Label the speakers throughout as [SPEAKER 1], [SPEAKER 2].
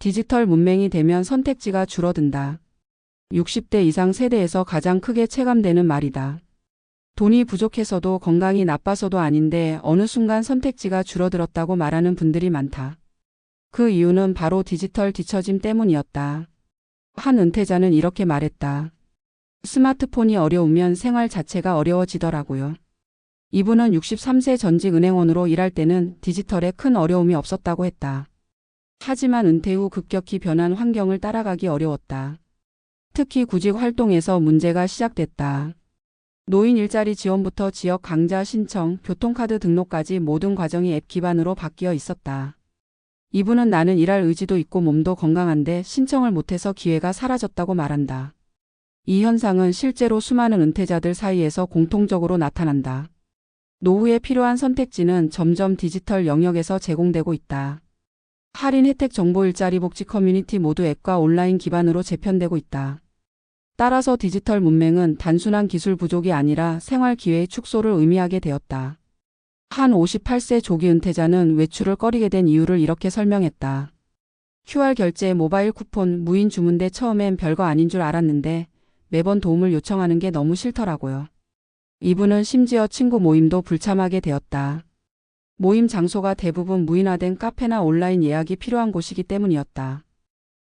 [SPEAKER 1] 디지털 문맹이 되면 선택지가 줄어든다. 60대 이상 세대에서 가장 크게 체감되는 말이다. 돈이 부족해서도 건강이 나빠서도 아닌데 어느 순간 선택지가 줄어들었다고 말하는 분들이 많다. 그 이유는 바로 디지털 뒤처짐 때문이었다. 한 은퇴자는 이렇게 말했다. 스마트폰이 어려우면 생활 자체가 어려워지더라고요. 이분은 63세 전직 은행원으로 일할 때는 디지털에 큰 어려움이 없었다고 했다. 하지만 은퇴 후 급격히 변한 환경을 따라가기 어려웠다. 특히 구직 활동에서 문제가 시작됐다. 노인 일자리 지원부터 지역 강좌 신청, 교통카드 등록까지 모든 과정이 앱 기반으로 바뀌어 있었다. 이분은 나는 일할 의지도 있고 몸도 건강한데 신청을 못해서 기회가 사라졌다고 말한다. 이 현상은 실제로 수많은 은퇴자들 사이에서 공통적으로 나타난다. 노후에 필요한 선택지는 점점 디지털 영역에서 제공되고 있다. 할인 혜택 정보 일자리 복지 커뮤니티 모두 앱과 온라인 기반으로 재편되고 있다. 따라서 디지털 문맹은 단순한 기술 부족이 아니라 생활 기회의 축소를 의미하게 되었다. 한 58세 조기 은퇴자는 외출을 꺼리게 된 이유를 이렇게 설명했다. QR 결제, 모바일 쿠폰, 무인 주문대 처음엔 별거 아닌 줄 알았는데 매번 도움을 요청하는 게 너무 싫더라고요. 이분은 심지어 친구 모임도 불참하게 되었다. 모임 장소가 대부분 무인화된 카페나 온라인 예약이 필요한 곳이기 때문이었다.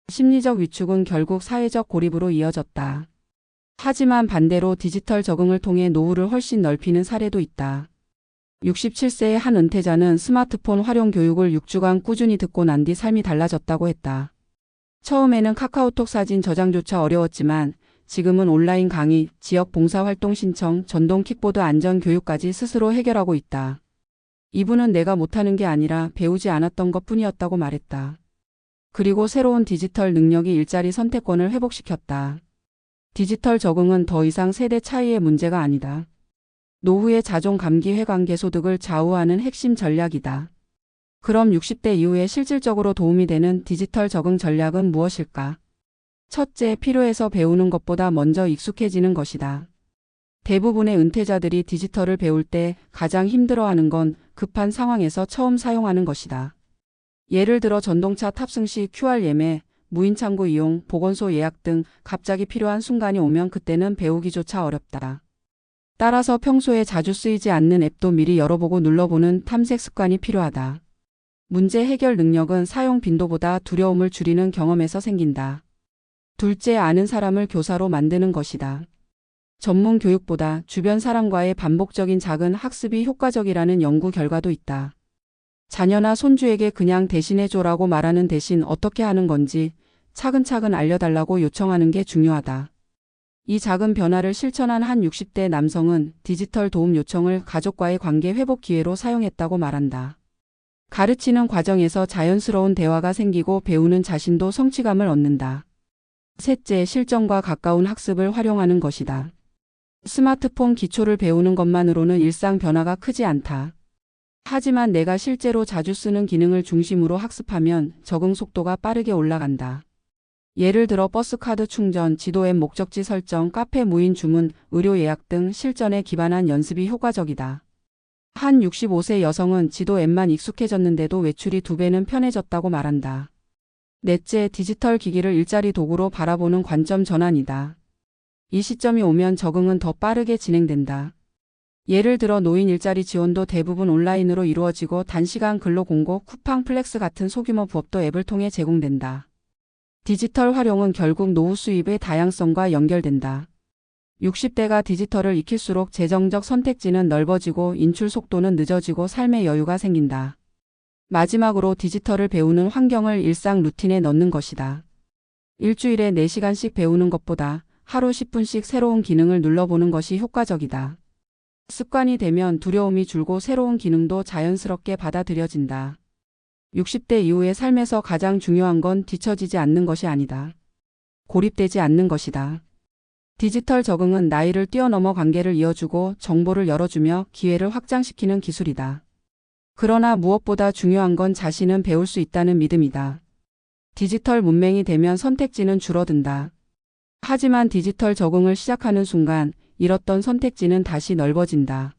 [SPEAKER 1] 심리적 위축은 결국 사회적 고립으로 이어졌다. 하지만 반대로 디지털 적응을 통해 노후를 훨씬 넓히는 사례도 있다. 67세의 한 은퇴자는 스마트폰 활용 교육을 6주간 꾸준히 듣고 난 뒤 삶이 달라졌다고 했다. 처음에는 카카오톡 사진 저장조차 어려웠지만 지금은 온라인 강의, 지역 봉사활동 신청, 전동 킥보드 안전 교육까지 스스로 해결하고 있다. 이분은 내가 못하는 게 아니라 배우지 않았던 것뿐이었다고 말했다. 그리고 새로운 디지털 능력이 일자리 선택권을 회복시켰다. 디지털 적응은 더 이상 세대 차이의 문제가 아니다. 노후의 자존 감기 회관계 소득을 좌우하는 핵심 전략이다. 그럼 60대 이후에 실질적으로 도움이 되는 디지털 적응 전략은 무엇일까? 첫째, 필요해서 배우는 것보다 먼저 익숙해지는 것이다. 대부분의 은퇴자들이 디지털을 배울 때 가장 힘들어하는 건 급한 상황에서 처음 사용하는 것이다. 예를 들어 전동차 탑승 시 QR 예매, 무인 창구 이용, 보건소 예약 등 갑자기 필요한 순간이 오면 그때는 배우기조차 어렵다. 따라서 평소에 자주 쓰이지 않는 앱도 미리 열어보고 눌러보는 탐색 습관이 필요하다. 문제 해결 능력은 사용 빈도보다 두려움을 줄이는 경험에서 생긴다. 둘째, 아는 사람을 교사로 만드는 것이다. 전문 교육보다 주변 사람과의 반복적인 작은 학습이 효과적이라는 연구 결과도 있다. 자녀나 손주에게 그냥 대신해줘라고 말하는 대신 어떻게 하는 건지 차근차근 알려달라고 요청하는 게 중요하다. 이 작은 변화를 실천한 한 60대 남성은 디지털 도움 요청을 가족과의 관계 회복 기회로 사용했다고 말한다. 가르치는 과정에서 자연스러운 대화가 생기고 배우는 자신도 성취감을 얻는다. 셋째, 실전과 가까운 학습을 활용하는 것이다. 스마트폰 기초를 배우는 것만으로는 일상 변화가 크지 않다. 하지만 내가 실제로 자주 쓰는 기능을 중심으로 학습하면 적응 속도가 빠르게 올라간다. 예를 들어 버스 카드 충전, 지도 앱 목적지 설정, 카페 무인 주문, 의료 예약 등 실전에 기반한 연습이 효과적이다. 한 65세 여성은 지도 앱만 익숙해졌는데도 외출이 2배는 편해졌다고 말한다. 넷째, 디지털 기기를 일자리 도구로 바라보는 관점 전환이다. 이 시점이 오면 적응은 더 빠르게 진행된다. 예를 들어 노인 일자리 지원도 대부분 온라인으로 이루어지고 단시간 근로 공고, 쿠팡 플렉스 같은 소규모 부업도 앱을 통해 제공된다. 디지털 활용은 결국 노후 수입의 다양성과 연결된다. 60대가 디지털을 익힐수록 재정적 선택지는 넓어지고 인출 속도는 늦어지고 삶의 여유가 생긴다. 마지막으로 디지털을 배우는 환경을 일상 루틴에 넣는 것이다. 일주일에 4시간씩 배우는 것보다 하루 10분씩 새로운 기능을 눌러보는 것이 효과적이다. 습관이 되면 두려움이 줄고 새로운 기능도 자연스럽게 받아들여진다. 60대 이후의 삶에서 가장 중요한 건 뒤처지지 않는 것이 아니다. 고립되지 않는 것이다. 디지털 적응은 나이를 뛰어넘어 관계를 이어주고 정보를 열어주며 기회를 확장시키는 기술이다. 그러나 무엇보다 중요한 건 자신은 배울 수 있다는 믿음이다. 디지털 문맹이 되면 선택지는 줄어든다. 하지만 디지털 적응을 시작하는 순간 잃었던 선택지는 다시 넓어진다.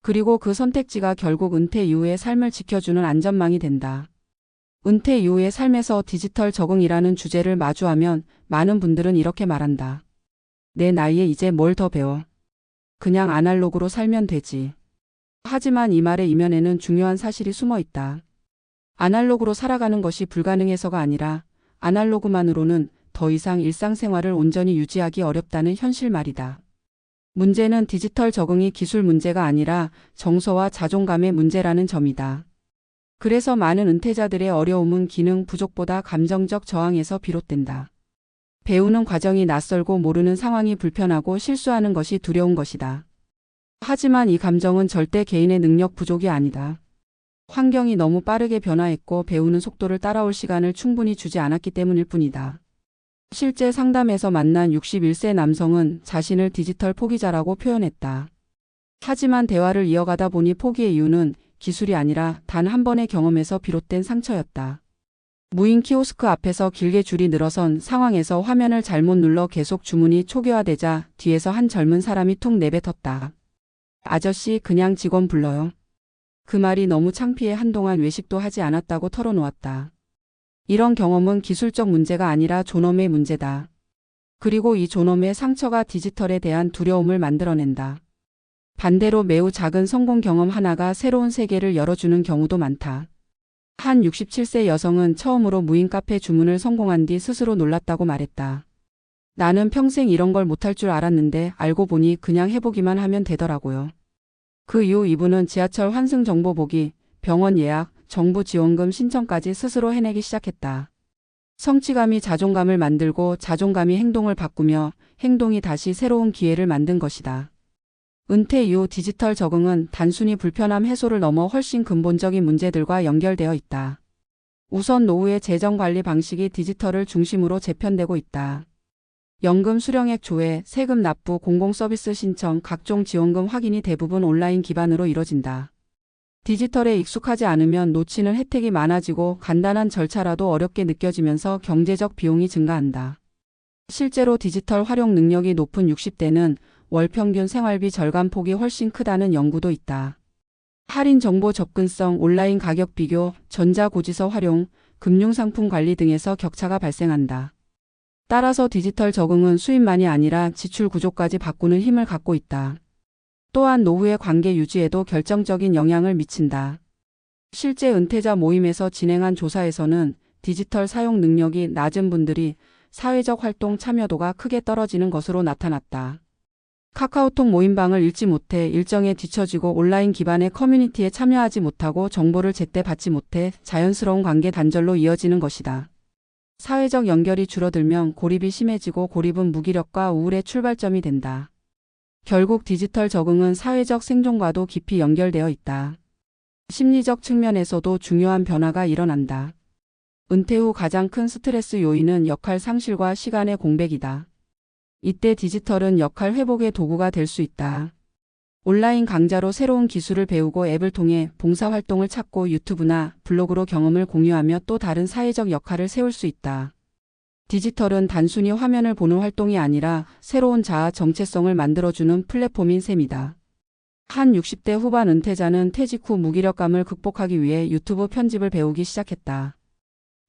[SPEAKER 1] 그리고 그 선택지가 결국 은퇴 이후의 삶을 지켜주는 안전망이 된다. 은퇴 이후의 삶에서 디지털 적응이라는 주제를 마주하면 많은 분들은 이렇게 말한다. 내 나이에 이제 뭘 더 배워. 그냥 아날로그로 살면 되지. 하지만 이 말의 이면에는 중요한 사실이 숨어 있다. 아날로그로 살아가는 것이 불가능해서가 아니라 아날로그만으로는 더 이상 일상생활을 온전히 유지하기 어렵다는 현실 말이다. 문제는 디지털 적응이 기술 문제가 아니라 정서와 자존감의 문제라는 점이다. 그래서 많은 은퇴자들의 어려움은 기능 부족보다 감정적 저항에서 비롯된다. 배우는 과정이 낯설고 모르는 상황이 불편하고 실수하는 것이 두려운 것이다. 하지만 이 감정은 절대 개인의 능력 부족이 아니다. 환경이 너무 빠르게 변화했고 배우는 속도를 따라올 시간을 충분히 주지 않았기 때문일 뿐이다. 실제 상담에서 만난 61세 남성은 자신을 디지털 포기자라고 표현했다. 하지만 대화를 이어가다 보니 포기의 이유는 기술이 아니라 단 한 번의 경험에서 비롯된 상처였다. 무인 키오스크 앞에서 길게 줄이 늘어선 상황에서 화면을 잘못 눌러 계속 주문이 초기화되자 뒤에서 한 젊은 사람이 툭 내뱉었다. 아저씨, 그냥 직원 불러요. 그 말이 너무 창피해 한동안 외식도 하지 않았다고 털어놓았다. 이런 경험은 기술적 문제가 아니라 존엄의 문제다. 그리고 이 존엄의 상처가 디지털에 대한 두려움을 만들어낸다. 반대로 매우 작은 성공 경험 하나가 새로운 세계를 열어주는 경우도 많다. 한 67세 여성은 처음으로 무인 카페 주문을 성공한 뒤 스스로 놀랐다고 말했다. 나는 평생 이런 걸 못할 줄 알았는데 알고 보니 그냥 해보기만 하면 되더라고요. 그 이후 이분은 지하철 환승 정보 보기, 병원 예약, 정부 지원금 신청까지 스스로 해내기 시작했다. 성취감이 자존감을 만들고 자존감이 행동을 바꾸며 행동이 다시 새로운 기회를 만든 것이다. 은퇴 이후 디지털 적응은 단순히 불편함 해소를 넘어 훨씬 근본적인 문제들과 연결되어 있다. 우선 노후의 재정 관리 방식이 디지털을 중심으로 재편되고 있다. 연금 수령액 조회, 세금 납부, 공공서비스 신청, 각종 지원금 확인이 대부분 온라인 기반으로 이뤄진다. 디지털에 익숙하지 않으면 놓치는 혜택이 많아지고 간단한 절차라도 어렵게 느껴지면서 경제적 비용이 증가한다. 실제로 디지털 활용 능력이 높은 60대는 월 평균 생활비 절감 폭이 훨씬 크다는 연구도 있다. 할인 정보 접근성, 온라인 가격 비교, 전자고지서 활용, 금융상품 관리 등에서 격차가 발생한다. 따라서 디지털 적응은 수입만이 아니라 지출 구조까지 바꾸는 힘을 갖고 있다. 또한 노후의 관계 유지에도 결정적인 영향을 미친다. 실제 은퇴자 모임에서 진행한 조사에서는 디지털 사용 능력이 낮은 분들이 사회적 활동 참여도가 크게 떨어지는 것으로 나타났다. 카카오톡 모임방을 읽지 못해 일정에 뒤처지고 온라인 기반의 커뮤니티에 참여하지 못하고 정보를 제때 받지 못해 자연스러운 관계 단절로 이어지는 것이다. 사회적 연결이 줄어들면 고립이 심해지고 고립은 무기력과 우울의 출발점이 된다. 결국 디지털 적응은 사회적 생존과도 깊이 연결되어 있다. 심리적 측면에서도 중요한 변화가 일어난다. 은퇴 후 가장 큰 스트레스 요인은 역할 상실과 시간의 공백이다. 이때 디지털은 역할 회복의 도구가 될 수 있다. 온라인 강좌로 새로운 기술을 배우고 앱을 통해 봉사활동을 찾고 유튜브나 블로그로 경험을 공유하며 또 다른 사회적 역할을 세울 수 있다. 디지털은 단순히 화면을 보는 활동이 아니라 새로운 자아 정체성을 만들어주는 플랫폼인 셈이다. 한 60대 후반 은퇴자는 퇴직 후 무기력감을 극복하기 위해 유튜브 편집을 배우기 시작했다.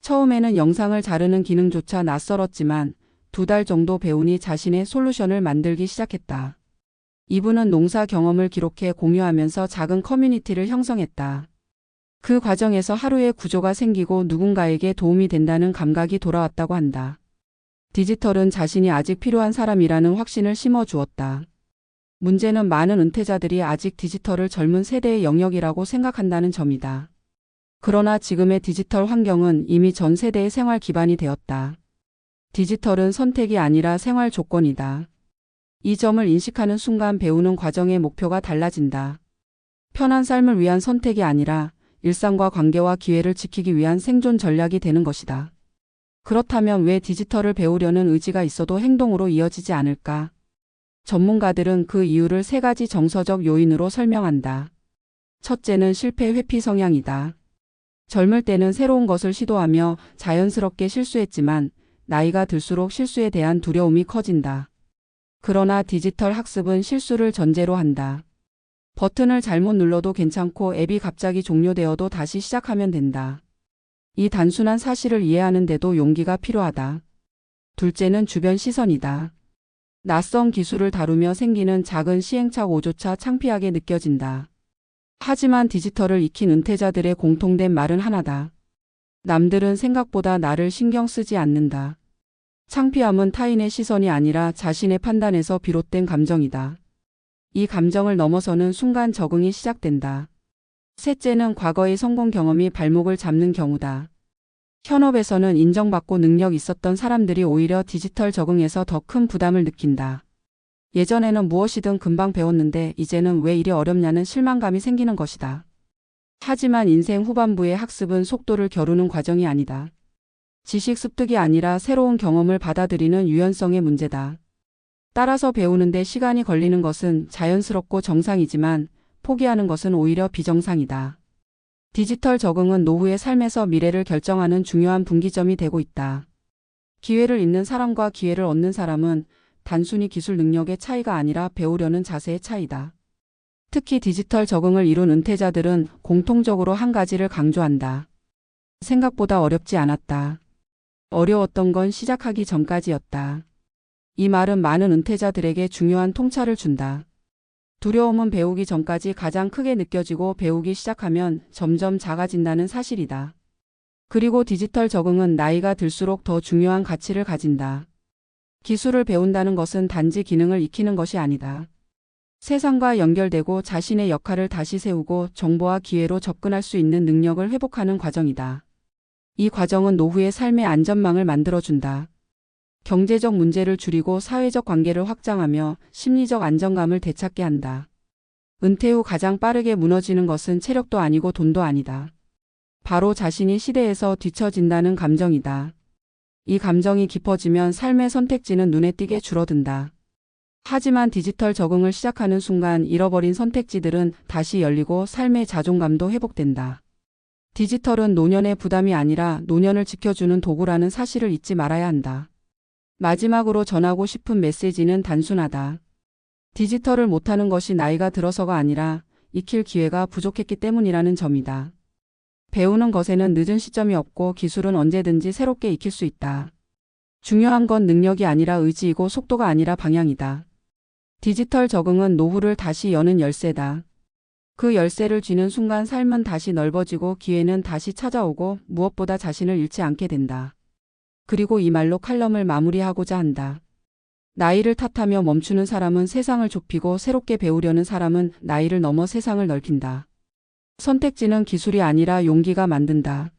[SPEAKER 1] 처음에는 영상을 자르는 기능조차 낯설었지만 2달 정도 배우니 자신의 솔루션을 만들기 시작했다. 이분은 농사 경험을 기록해 공유하면서 작은 커뮤니티를 형성했다. 그 과정에서 하루의 구조가 생기고 누군가에게 도움이 된다는 감각이 돌아왔다고 한다. 디지털은 자신이 아직 필요한 사람이라는 확신을 심어주었다. 문제는 많은 은퇴자들이 아직 디지털을 젊은 세대의 영역이라고 생각한다는 점이다. 그러나 지금의 디지털 환경은 이미 전 세대의 생활 기반이 되었다. 디지털은 선택이 아니라 생활 조건이다. 이 점을 인식하는 순간 배우는 과정의 목표가 달라진다. 편한 삶을 위한 선택이 아니라 일상과 관계와 기회를 지키기 위한 생존 전략이 되는 것이다. 그렇다면 왜 디지털을 배우려는 의지가 있어도 행동으로 이어지지 않을까? 전문가들은 그 이유를 3가지 정서적 요인으로 설명한다. 첫째는 실패 회피 성향이다. 젊을 때는 새로운 것을 시도하며 자연스럽게 실수했지만 나이가 들수록 실수에 대한 두려움이 커진다. 그러나 디지털 학습은 실수를 전제로 한다. 버튼을 잘못 눌러도 괜찮고 앱이 갑자기 종료되어도 다시 시작하면 된다. 이 단순한 사실을 이해하는데도 용기가 필요하다. 둘째는 주변 시선이다. 낯선 기술을 다루며 생기는 작은 시행착오조차 창피하게 느껴진다. 하지만 디지털을 익힌 은퇴자들의 공통된 말은 하나다. 남들은 생각보다 나를 신경 쓰지 않는다. 창피함은 타인의 시선이 아니라 자신의 판단에서 비롯된 감정이다. 이 감정을 넘어서는 순간 적응이 시작된다. 셋째는 과거의 성공 경험이 발목을 잡는 경우다. 현업에서는 인정받고 능력 있었던 사람들이 오히려 디지털 적응에서 더 큰 부담을 느낀다. 예전에는 무엇이든 금방 배웠는데 이제는 왜 이리 어렵냐는 실망감이 생기는 것이다. 하지만 인생 후반부의 학습은 속도를 겨루는 과정이 아니다. 지식 습득이 아니라 새로운 경험을 받아들이는 유연성의 문제다. 따라서 배우는데 시간이 걸리는 것은 자연스럽고 정상이지만 포기하는 것은 오히려 비정상이다. 디지털 적응은 노후의 삶에서 미래를 결정하는 중요한 분기점이 되고 있다. 기회를 잃는 사람과 기회를 얻는 사람은 단순히 기술 능력의 차이가 아니라 배우려는 자세의 차이다. 특히 디지털 적응을 이룬 은퇴자들은 공통적으로 한 가지를 강조한다. 생각보다 어렵지 않았다. 어려웠던 건 시작하기 전까지였다. 이 말은 많은 은퇴자들에게 중요한 통찰을 준다. 두려움은 배우기 전까지 가장 크게 느껴지고 배우기 시작하면 점점 작아진다는 사실이다. 그리고 디지털 적응은 나이가 들수록 더 중요한 가치를 가진다. 기술을 배운다는 것은 단지 기능을 익히는 것이 아니다. 세상과 연결되고 자신의 역할을 다시 세우고 정보와 기회로 접근할 수 있는 능력을 회복하는 과정이다. 이 과정은 노후의 삶의 안전망을 만들어준다. 경제적 문제를 줄이고 사회적 관계를 확장하며 심리적 안정감을 되찾게 한다. 은퇴 후 가장 빠르게 무너지는 것은 체력도 아니고 돈도 아니다. 바로 자신이 시대에서 뒤처진다는 감정이다. 이 감정이 깊어지면 삶의 선택지는 눈에 띄게 줄어든다. 하지만 디지털 적응을 시작하는 순간 잃어버린 선택지들은 다시 열리고 삶의 자존감도 회복된다. 디지털은 노년의 부담이 아니라 노년을 지켜주는 도구라는 사실을 잊지 말아야 한다. 마지막으로 전하고 싶은 메시지는 단순하다. 디지털을 못하는 것이 나이가 들어서가 아니라 익힐 기회가 부족했기 때문이라는 점이다. 배우는 것에는 늦은 시점이 없고 기술은 언제든지 새롭게 익힐 수 있다. 중요한 건 능력이 아니라 의지이고 속도가 아니라 방향이다. 디지털 적응은 노후를 다시 여는 열쇠다. 그 열쇠를 쥐는 순간 삶은 다시 넓어지고 기회는 다시 찾아오고 무엇보다 자신을 잃지 않게 된다. 그리고 이 말로 칼럼을 마무리하고자 한다. 나이를 탓하며 멈추는 사람은 세상을 좁히고 새롭게 배우려는 사람은 나이를 넘어 세상을 넓힌다. 선택지는 기술이 아니라 용기가 만든다.